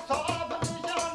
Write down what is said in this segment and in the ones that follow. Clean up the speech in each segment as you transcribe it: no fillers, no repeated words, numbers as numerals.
साफ निशान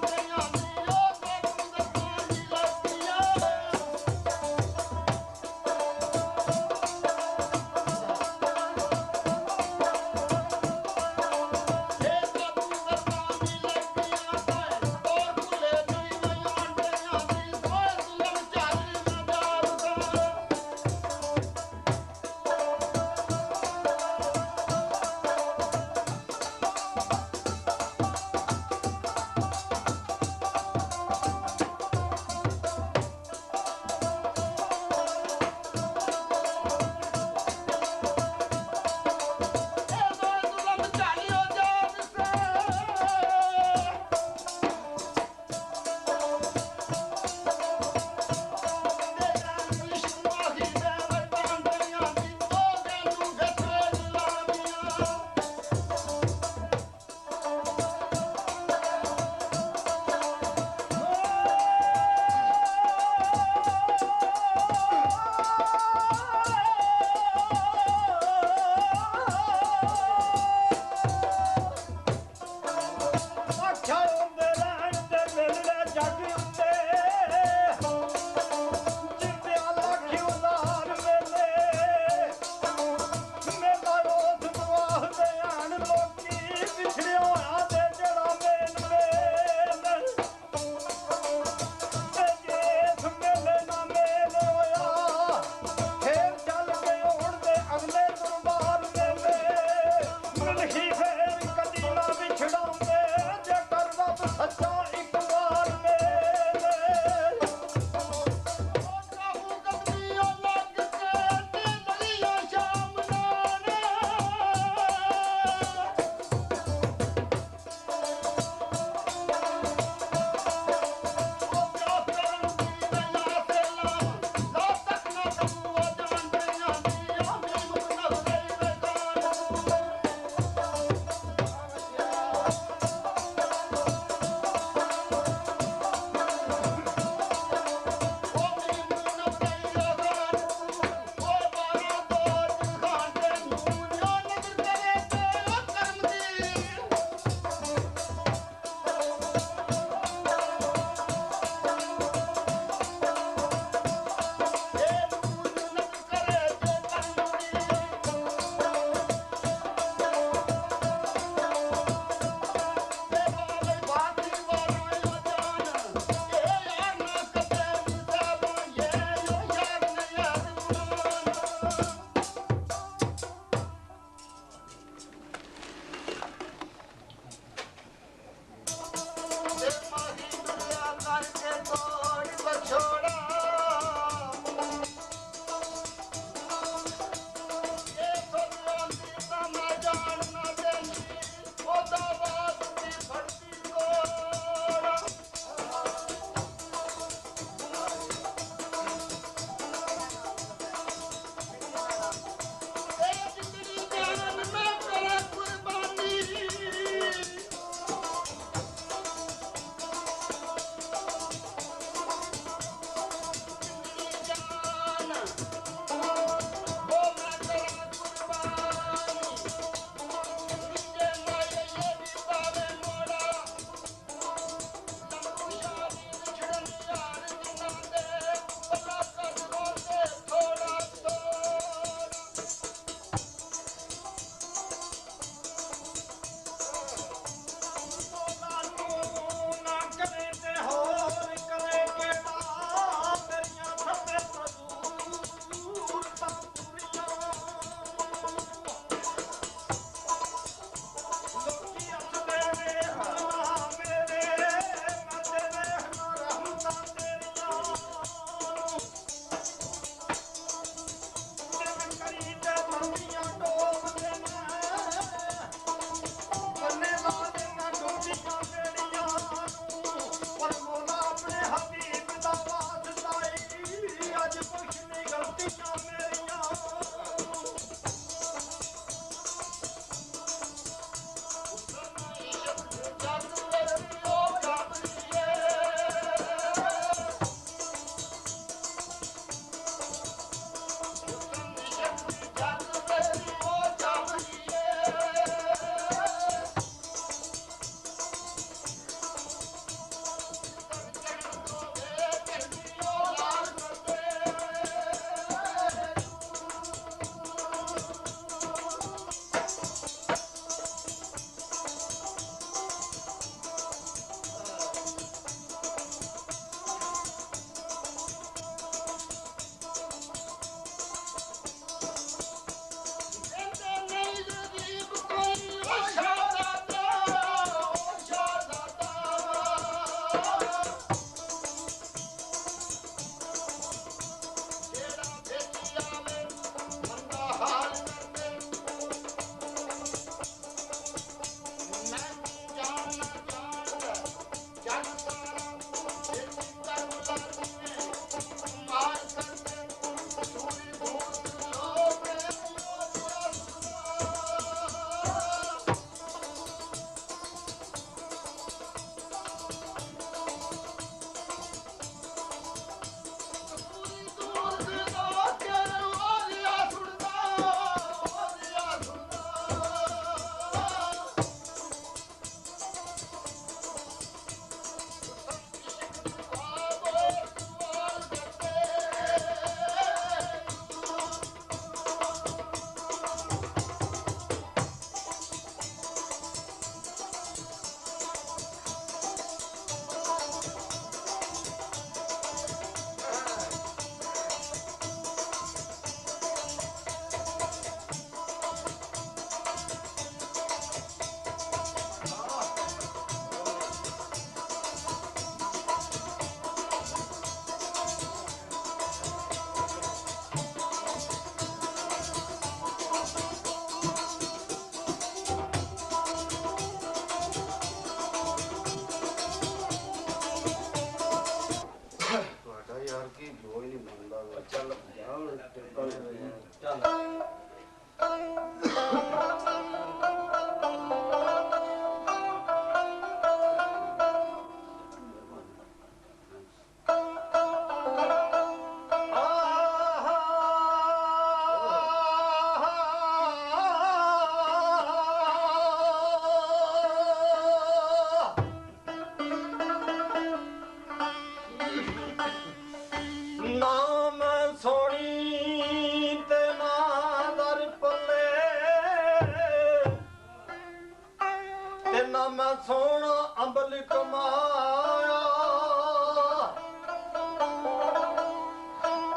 सोना अंबल कमाया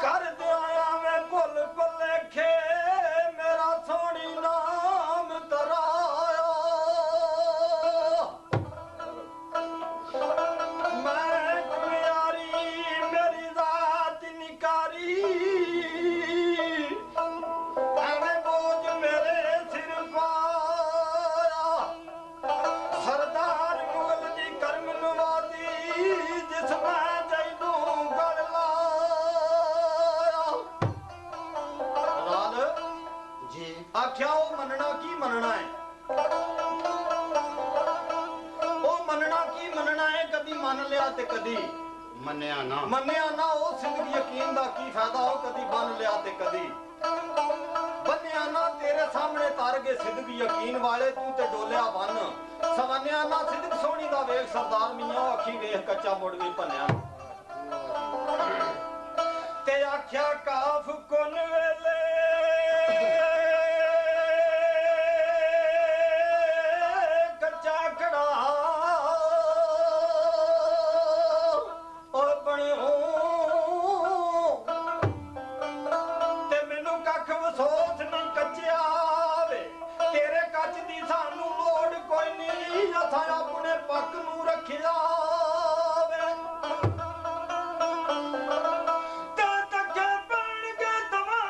कर दिया मैं भुल भुलेखे मेरा सोनी नाम तराया मैं कुमारी मेरी जात निकारी एवें बोझ मेरे सिर पाया सरदार मुगल दी कर्म नवादी जिसमें जैनू गल लाया लाल जी आख्या वो मनना की मनना है वो मनना की मनना है कदी मन लिया ते कदी मन्या ना वो जिंदगी यकीन दा की फायदा हो कदी बन लिया ते कदी बन्या ना तेरे सामने तार गए सिद्दगी यकीन वाले तू ते डोलिया बन सवन्या ना सिद्दक सोनी दा वेख सरदार मियां अखी वेख कच्चा मुड़ भी भन्या ते आख्या काफ कुन वेले कच्चा खड़ा ओ बणियो ते मैनू कख वसोस नहीं कच्चिया वे तेरे कच दी सानू लोड़ कोई नहीं असा अपने पक नू रखिया वे ते तके पैणगे दवा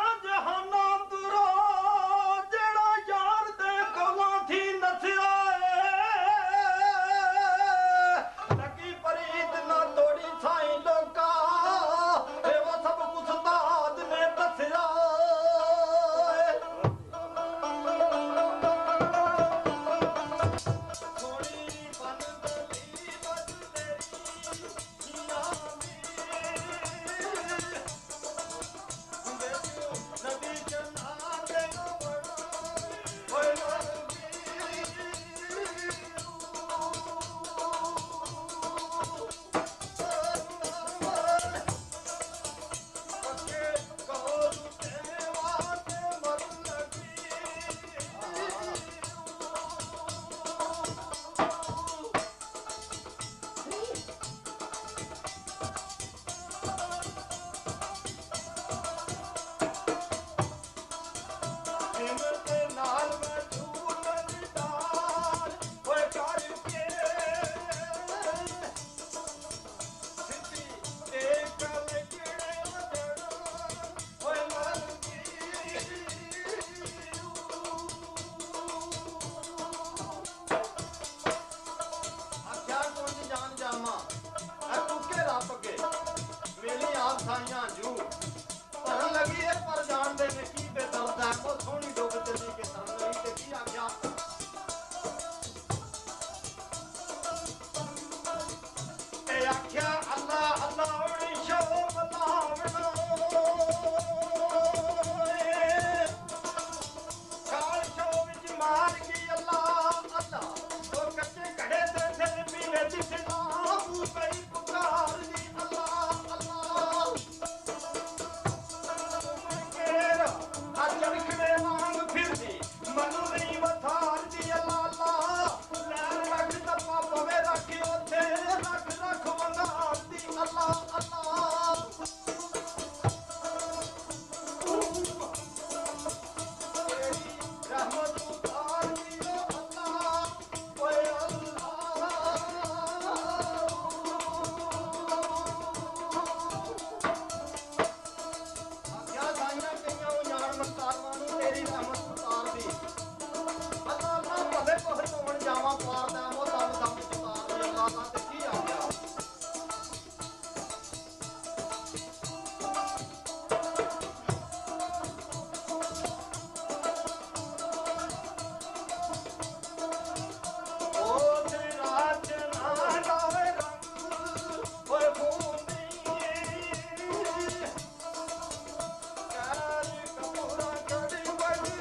ਪੱਗੇ ਮੇਰੀ ਆਪ ਸਾਈਆਂ ਜੂ ਧਰਨ ਲੱਗੀ ਇਹ ਪਰ ਜਾਣਦੇ ਨੇ ਕੀ ਬੇਦਰਦ ਹੈ ਉਹ ਸੋਹਣੀ ਡੁੱਬ ਚੱਲੀ ਕਿ ਧਰਨ ਲਈ ਤੇ ਕੀ ਆਖਿਆ ਤੇ ਆਖਿਆ ਅੱਲਾ ਅੱਲਾ ਉਣੀ ਸ਼ੋ ਬਲਾਵਣਾ ਕਾਲ ਸ਼ੋ ਵਿੱਚ ਮਾਰ ਗਈ ਅੱਲਾ ਅੱਲਾ ਉਹ ਕੱਚੇ ਘੜੇ ਤੇ ਸਿਰ ਪੀਵੇ ਦਿਸਦਾ ਮੂੰਹ ਪਈ ਪੁਕਾਰ ਦੀ ਅੱਲਾ ਅੱਲਾ ਚਰਖੜੇ ਵਾਂਗ ਫਿਰਦੀ ਮਨੂੰ ਨਹੀਂ ਵਥਾਰਦੀ ਅੱਲਾ ਅੱਲਾ ਲੈਣ ਰੱਖ ਤੱਪਾ ਪਵੇ ਰੱਖੀ ਉੱਥੇ ਰੱਖ ਰੱਖ ਵੰਗਾਰਦੀ ਅੱਲਾ ਅੱਲਾ ਤੇਰੀ ਰਹਿਮਤ ਉਤਾਰਦੀ ਅੱਲਾ ਓਏ ਅੱਲਾ ਆਖਿਆ ਸਾਈਆਂ ਕਈਆਂ ਉਹ ਜਾਣ ਮਕਤਾਰਾਂ ਨੂੰ ਤੇਰੀ ਰਹਿਮਤ ਉਤਾਰਦੀ ਅੱਲਾ ਅੱਲਾ ਭਲੇ ਕੋਹਰ ਹੋਣ ਜਾਵਾਂ ਪਾਰ ਦਾ ਉਹ ਦਮ ਦਮ ਚ ਉਤਾਰਦੀ ਅੱਲਾ ਅੱਲਾ ਤੇ ਕੀ ਆ ਗਿਆ ਉਹ ਤੇ ਰਾਤ ਨਾ ਲਾਵੇ ਰੰਗ ਓਏ ਬੂੰਦੀ ਕਾਲ ਕਪੂਰਾ ਕੜੀ ਬੜੀ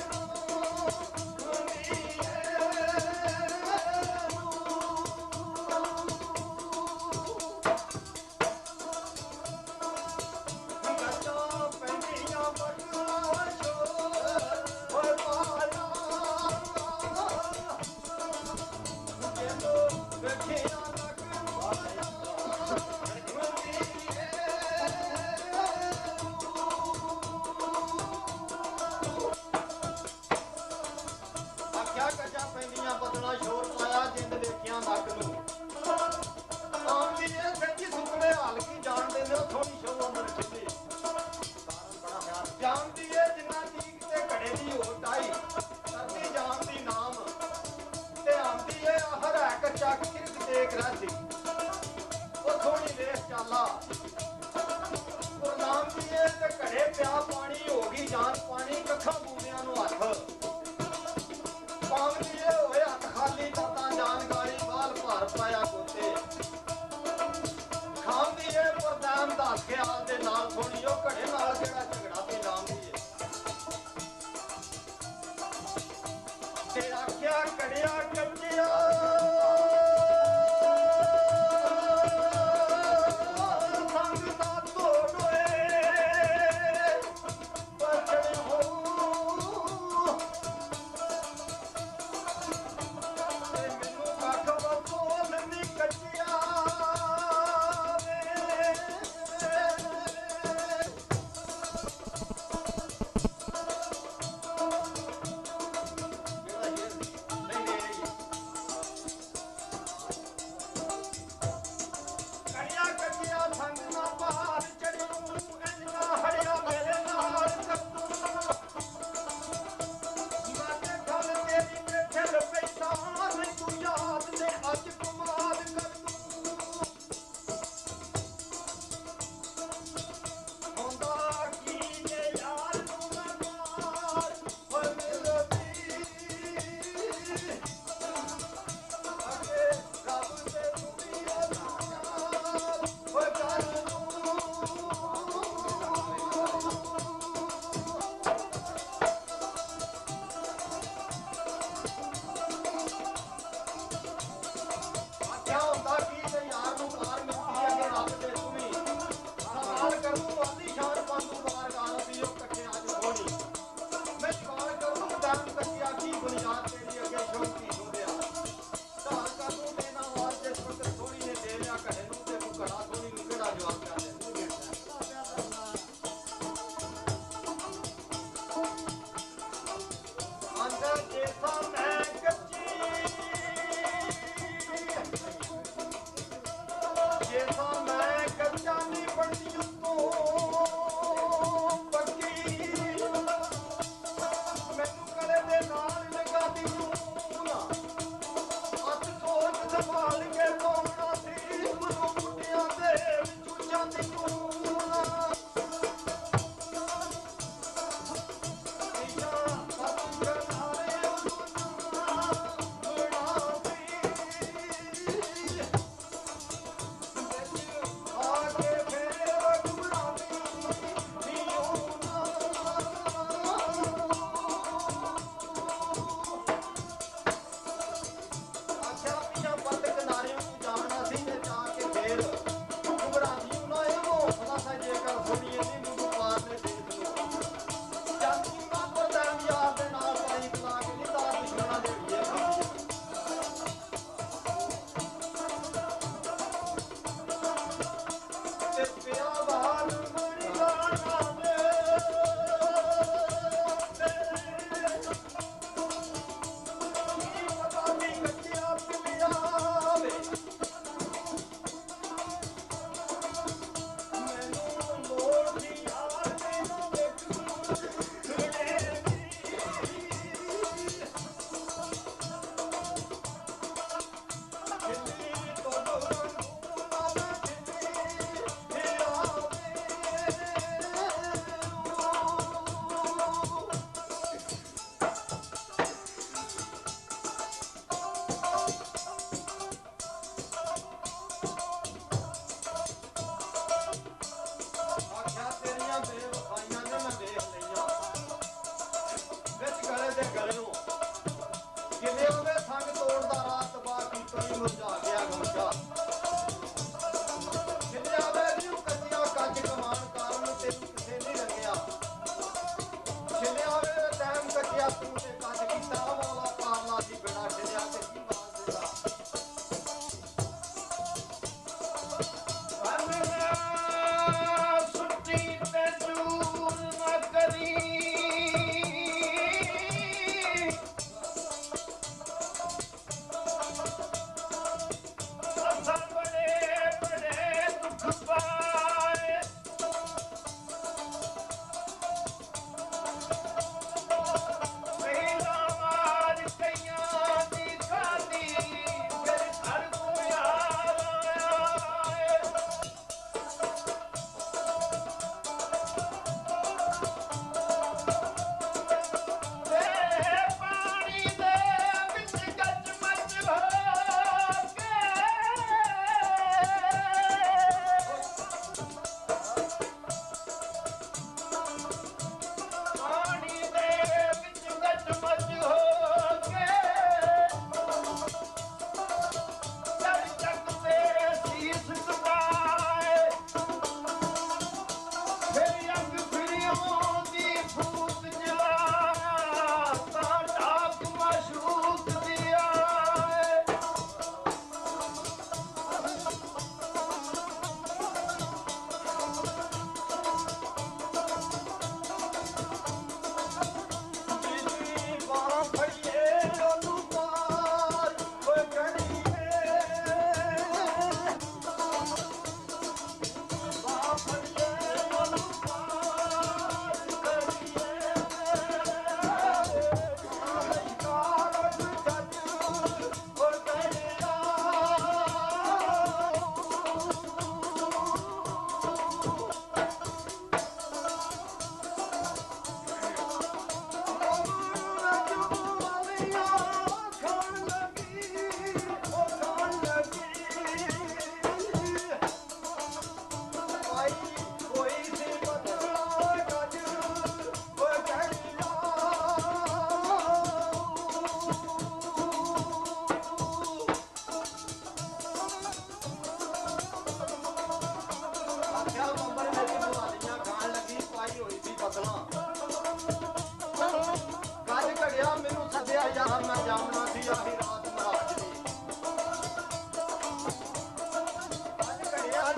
ਗੱਲਾਂ ਪੈਂਦੀਆਂ ਬੜੀਆਂ ਸ਼ੋਰ ਓਏ ਪਾਇਆ ਜਦੋਂ ਵੇਖਿਆ ਲੱਗ ਆਖਿਆ ਕੱਜਾ ਪੈਂਦੀਆਂ ਬਦਲਾ ਸ਼ੋਰ ਪਾਇਆ ਜਿੰਦ ਵੇਖਿਆ ਨੱਕ ਨੂੰ ਆਉਂਦੀ ਇਹ ਸੱਚੀ ਸੁਪਨੇ ਹਾਲ ਕੀ ਜਾਣਦੇ ਨੇ ਉਹ ਥੋੜੀ ਸ਼ੋ ਅੰਦਰ ਖਿੱਲੀ ਕਾਰਨ ਬੜਾ ਪਿਆਰ ਜਾਣਦੀ ਏ ਜਿੰਨਾ ਠੀਕ ਤੇ ਘੜੇ ਦੀ ਹੋਟ ਆਈ ਕਰਦੀ ਜਾਣਦੀ ਨਾਮ ਤੇ ਆਉਂਦੀ ਏ ਆਹਰ ਹੈ ਕੱਚਾ ਕਿਰਕ ਦੇਖ ਰਹੀ ਉਹ ਥੋੜੀ ਵੇਖ ਚਾਲਾ ਉਹ ਨਾਮਦੀ ਏ ਤੇ ਘੜੇ ਪਿਆ ਪਾਣੀ ਹੋ ਗਈ ਜਾਨ ਪਾਣੀ ਕੱਖਾਂ ਬੂੰਦਿਆਂ ਨੂੰ ਹੱਥ ਪਾਉਂਦੀ ਏ ਹੋਏ ਹੱਥ ਖਾਲੀ ਤਾਂ ਜਾਨ ਗਾਲੀ ਬਾਲ ਭਾਰ ਪਾਇਆ ਕੋਤੇ ਖਾਂਦੀ ਏ ਪਰਦਾਨ ਦਾ ਖਿਆਲ ਦੇ ਨਾਲ ਥੋੜੀ ਉਹ ਘੜੇ ਨਾਲ ਜਿਹੜਾ ਝਗੜਾ ਤੇ ਲਾਉਂਦੀ ਏ ਤੇ ਆਖਿਆ ਘੜਿਆ ਕੱਚਿਆ ਸੰਗ ਦਾ ਤੋੜੋਏ ਪਛੜ ਹੋ ਤੇ ਮੈਨੂੰ ਕਾਖਵਾ ਬੋਲ ਨੀ ਕੱਚਿਆ ਕੜਿਆ ਕੱਚਿਆ ਸੰਗ ਨਾ ਬਾਹਰ ਚੜੂ ਇੰਨਾ ਹੜਿਆ ਮੇਰੇ ਨਾਲ ਕੱਟੂ ਮਾਤੇ ਖਲ ਤੇਰੀ ਬੈਠਲ ਪੈਸਾ ਨਹੀਂ ਤੂੰ ਯਾਦ ਨੇ ਅੱਜ ਕਮਾਲ ਕਰ ਤੂੰ ਹੁੰਦਾ ਕੀ ਜੇ ਯਾਰ ਨੂੰ ਨਾ ਮਾਰ ਓਏ ਮੇਰਾ ਦੀ ਅੱਗੇ ਰੱਬ ਤੇ ਦੁਨੀਆ ਨਾਲ ਓਏ ਕਰ ਤੂੰ ਆਖਿਆ ਹੁੰਦਾ ਕੀ ਤੇ ਯਾਰ ਨੂੰ ਮਾਰ ਮਿਲਦੀ ਅੱਗੇ ਰੱਬ ਤੇ ਤੁਮੀ ਸਵਾਲ ਕਰੂ ਆਲੀ ਸ਼ਾਨ ਪਾਂਦੂ ਬਾਰ ਗਾਲ ਪੀਓ ਇਕੱਠੇ ਅੱਜ ਹੋਣੀ ਮੈਂ ਸਵਾਲ ਕਰੂ ਦਾਨ ਕੱਟਿਆ ਕੀ ਬੁਨਿਆਦ ਤੇਰੀ ਅੱਗੇ ਸ਼ੌਂਕੀ ਜੋੜਿਆ ਧਾਰ ਕਰੂ ਤੇ ਨਾ ਵਾਰ ਜਿਸ ਵਕਤ ਥੋੜੀ ਨੇ ਦੇ ਲਿਆ ਘੜੇ ਨੂੰ ਤੇ ਤੂੰ ਘੜਾ ਥੋੜੀ ਨੂੰ ਕਿਹੜਾ ਜਵਾਬ ਪਿਆ ਦੇ ਅੰਦਰ ਜੇਸਾ ਮੈਂ ਕੱਚੀ ਜੇਸਾ ਮੈਂ ਕੱਚਾ ਨਹੀਂ ਬਣਦੀ ਉੱਤੋਂ ਪੱਕੀ ਮੈਨੂੰ ਕਲੇ ਦੇ ਨਾਲ ਲਗਾ ਦੀ ਤੂੰ ਨਾ ਹੱਥ ਸੋਚ ਸੰਭਾਲ ਕੇ ਪਾਉਣਾ ਸੀ ਮਨੂੰ ਮੁੱਟਿਆਂ ਦੇ ਵਿੱਚ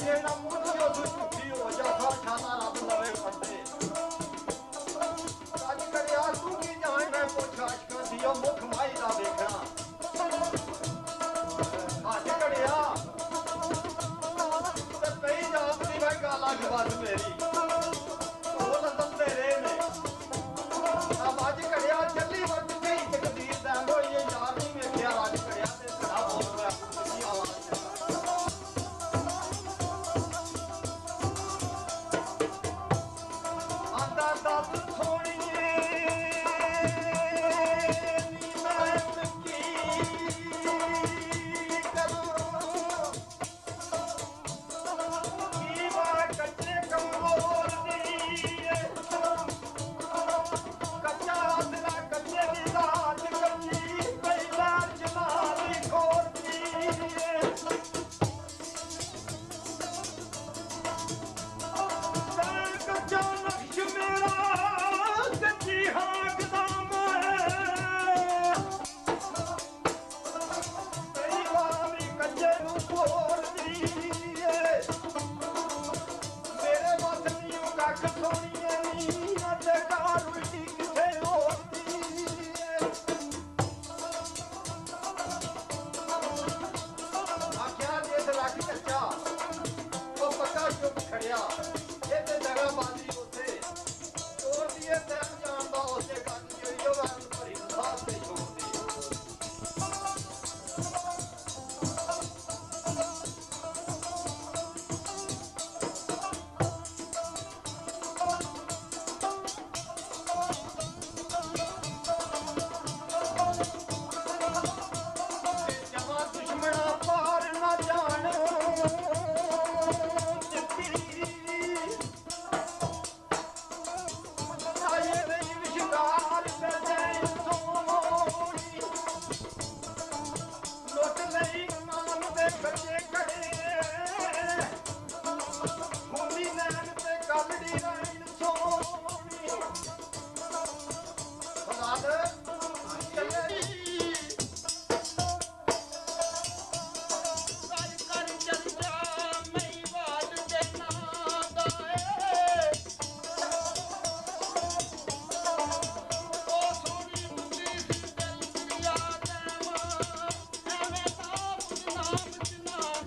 ਜਿਹੜਾ ਮੁੱਝਿਓ ਦੁੱਖੀ ਹੋ ਜਾ ਸਾਡਾ ਰੱਬ ਲਵੇ ਫੱਟੇ ਅੱਜ ਕਰਿਆ ਤੂੰ ਕੀ ਜਾਣੇ ਪੁੱਛ ਆਸ਼ਕਾਂ ਦੀ ਉਹ ਮੁਖ ਮਾਈ ਦਾ ਵੇਖਣਾ ਅੱਜ ਕੜਿਆ ਤੇ ਪਈ ਜਾਂਦੀ ਮੈਂ ਗਾਲਾਂ ਗਵਾਦ ਮੇਰੀ ਉਹ ਲੰਦਨ ਤੇਰੇ ਨੇ ਅੱਜ ਕੜਿਆ ਚੱਲੀ ਵੱਜ ਗਈ ਤਕਦੀਰ ਦਾ ਹੋਈ ਯਾਰ ਨਹੀਂ ਵੇਖਿਆ ਅੱਜ ਕੜਿਆ ਤੇ ਖੜਾ ਬੋਲ ਰਿਹਾ ਕੁੜੀ ਆਵਾਜ਼ ਆਂਦਾ ਦੱਸ ਸੋਣੀਏ ਨੀ ਮੈਂ ਕੀ ਕਰਾਂ ਕੀ ਵਾ ਕੱਚੇ ਕਮਜ਼ੋਰ ਦੀ ਕੱਚਾ ਹੱਥ ਕੱਚੇ ਦੀ ਰਾਤ ਕੱਚੀ ਪਹਿਲਾ ਜਮਾਲੀ ਖੋਰਦੀ ਕੱਚਾ ਨਕਸ਼ ਮੇਰਾ ਕੱਚੀ ਹਾਕਦਾ ਮੈਂ ਕਈ ਵਾਰੀ ਕੱਚੇ ਨੂੰ ਖੋਰਦੀ ਮੇਰੇ ਵੱਸ ਨੀ ਕੱਖ ਸੋਣੀਏ ਨੀ ਅਤੇ ਕਾਰ ਉਲਟੀ ਕਿਥੇ ਹੋਰਦੀ ਆਖਿਆ ਜੇ ਲੱਗ ਕੱਚਾ ਉਹ ਪੱਕਾ ਚੁੱਪ ਖੜਿਆ ਇਹ ਤੇ ਜਗ੍ਹਾ ਬਾਜੀ ਉੱਥੇ ਚੋਰ ਦੀ ਇਹ ਤੈਨ ਜਾਣਦਾ ਉਸੇ ਗੱਲ ਜਿਹੜੀ ਉਹ ਵੈਨ ਭਰੀ ਸਾਹ ਤੇ ਛੋੜਦੀ ਜਮਾ ਦੁਸ਼ਮਣਾ ਪਾਰ ਨਾ ਜਾਣ ਬੱਚੇ ਖੜੇ ਹੁੰਦੀ ਨੈਣ ਤੇ ਕੱਲੜੀ ਰਾਈਨ ਸੋਣੀ ਬਲਾਦ ਚੱਲੇ ਕਰ ਚੱਲ ਜਾ ਮੈਂ ਬਾਦ ਦੇ ਨਾ ਦਾਏ ਉਹ ਸੋਹਣੀ ਮੁੰਡੀ ਸੀ ਦਿਲ ਪ੍ਰਿਆ ਦੇਵਾ ਐਵੇਂ ਤਾਂ ਨਾਮ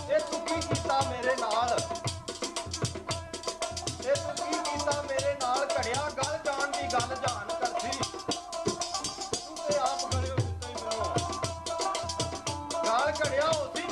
ਇਹ ਤੂੰ ਕੀ ਕੀਤਾ ਮੇਰੇ ਨਾਲ ਇਹ ਤੂੰ ਕੀ ਕੀਤਾ ਮੇਰੇ ਨਾਲ ਘੜਿਆ ਗੱਲ ਜਾਣ ਦੀ ਗੱਲ ਜਾਣ ਕਰਦੀ ਤੂੰ ਤੇ ਆਪ ਖੜੇ ਹੋ ਉੱਤੇ ਹੀ ਗੱਲ ਘੜਿਆ ਹੋਤੀ